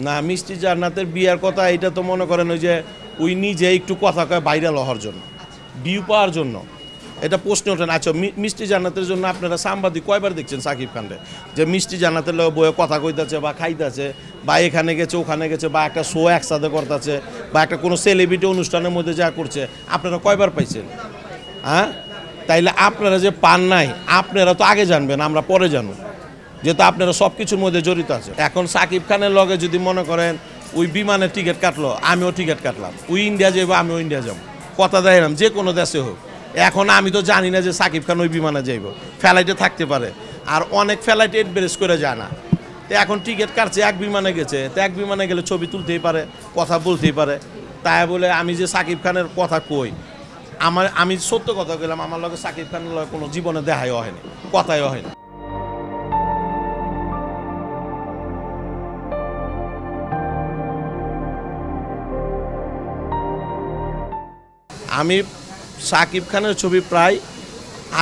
না, মিষ্টি জান্নাতের বিয়ার কথা এটা তো মনে করেন ওই যে ওই নিজে একটু কথা কয় ভাইরাল হওয়ার জন্য, ভিউ পাওয়ার জন্য। এটা প্রশ্ন ওঠে না। আচ্ছা, মিষ্টি জান্নাতের জন্য আপনারা সাংবাদিক কয়বার দেখছেন সাকিব খানরে যে মিষ্টি জান্নাতের বইয়ে কথা কইতাছে বা খাইতেছে বা এখানে গেছে ওখানে গেছে বা একটা শো একসাথে করতেছে বা একটা কোনো সেলিব্রিটি অনুষ্ঠানের মধ্যে যা করছে, আপনারা কয়বার পাইছেন? হ্যাঁ, তাইলে আপনারা যে পান নাই, আপনারা তো আগে জানবেন, আমরা পরে জানব, যেহেতু আপনারা সব কিছুর মধ্যে জড়িত আছে। এখন সাকিব খানের লগে যদি মনে করেন ওই বিমানের টিকিট কাটলো, আমিও টিকিট কাটলাম, ওই ইন্ডিয়া যাবো আমিও ইন্ডিয়া যাবো, কথা দেয়লাম যে কোনো দেশে হোক। এখন আমি তো জানি না যে সাকিব খান ওই বিমানে যাইব, ফ্লাইটে থাকতে পারে, আর অনেক ফ্লাইটে এডভারেজ করে যায় না। তো এখন টিকিট কাটছে, এক বিমানে গেছে, তো এক বিমানে গেলে ছবি তুলতেই পারে, কথা বলতেই পারে। তাই বলে আমি যে সাকিব খানের কথা কই, আমি সত্য কথা কইলাম, আমার লগে সাকিব খানের লগে কোনো জীবনে দেখাই হয়নি, কথাই হয়নি। আমি সাকিব খানের ছবি প্রায়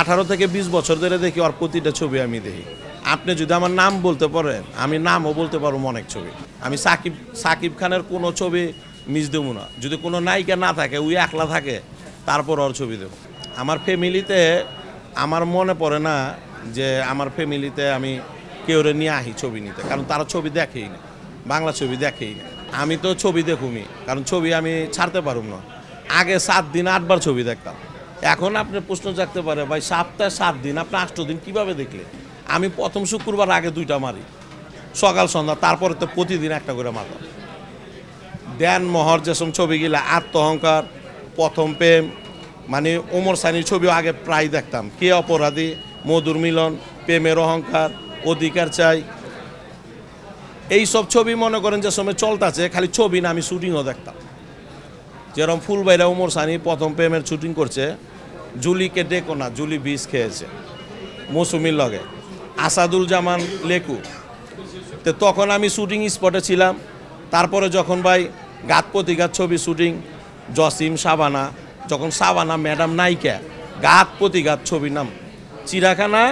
18 থেকে 20 বছর ধরে দেখি, ওর প্রতিটা ছবি আমি দেখি। আপনি যদি আমার নাম বলতে পারেন, আমি নামও বলতে পারবো অনেক ছবি। আমি সাকিব খানের কোনো ছবি মিস দেবো না। যদি কোনো নায়িকা না থাকে, ওই একলা থাকে, তারপর ওর ছবি দেবো। আমার ফ্যামিলিতে আমার মনে পড়ে না যে আমার ফ্যামিলিতে আমি কেউরে নিয়ে আহি ছবি নিতে, কারণ তারা ছবি দেখেই না, বাংলা ছবি দেখেই না। আমি তো ছবি দেখুমি, কারণ ছবি আমি ছাড়তে পারুম না। আগে 7 দিন 8 বার ছবি দেখতাম। এখন আপনার প্রশ্ন জাগতে পারে, ভাই সপ্তাহে 7 দিন আপনি 8 দিন কীভাবে দেখলে? আমি প্রথম শুক্রবার আগে 2টা মারি, সকাল সন্ধ্যা, তারপরে তো প্রতিদিন একটা করে মারতাম। দেন মহর যেসব ছবিগুলা, আত্মহংকার, প্রথম প্রেম, মানে ওমর সানির ছবিও আগে প্রায় দেখতাম। কে অপরাধী, মধুর মিলন, প্রেমের অহংকার, অধিকার চাই, এইসব ছবি মনে করেন যে সময় চলতেছে, খালি ছবি না, আমি শুটিংও দেখতাম। যেরকম ফুলবাইরা ওমর সানি প্রথম প্রেমের শুটিং করছে, জুলিকে ডেকো না, জুলি বিষ খেয়েছে মৌসুমীর লগে, আসাদুল জামান লেকু। তো তখন আমি শুটিং স্পটে ছিলাম। তারপরে যখন ভাই ঘাত প্রতিঘাত ছবি শুটিং, জসিম শাবানা, যখন শাবানা ম্যাডাম নায়িকা, ঘাত প্রতিঘাত ছবির নাম চিড়াখানা,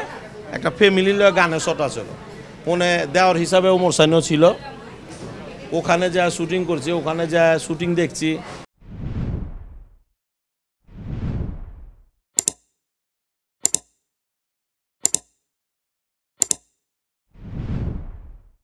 একটা ফ্যামিলির গানের শট ছিল, ফোনে দেওয়ার হিসাবে ওমর সানিও ছিল। ওখানে যা শুটিং করছি, ওখানে যা শুটিং দেখছি,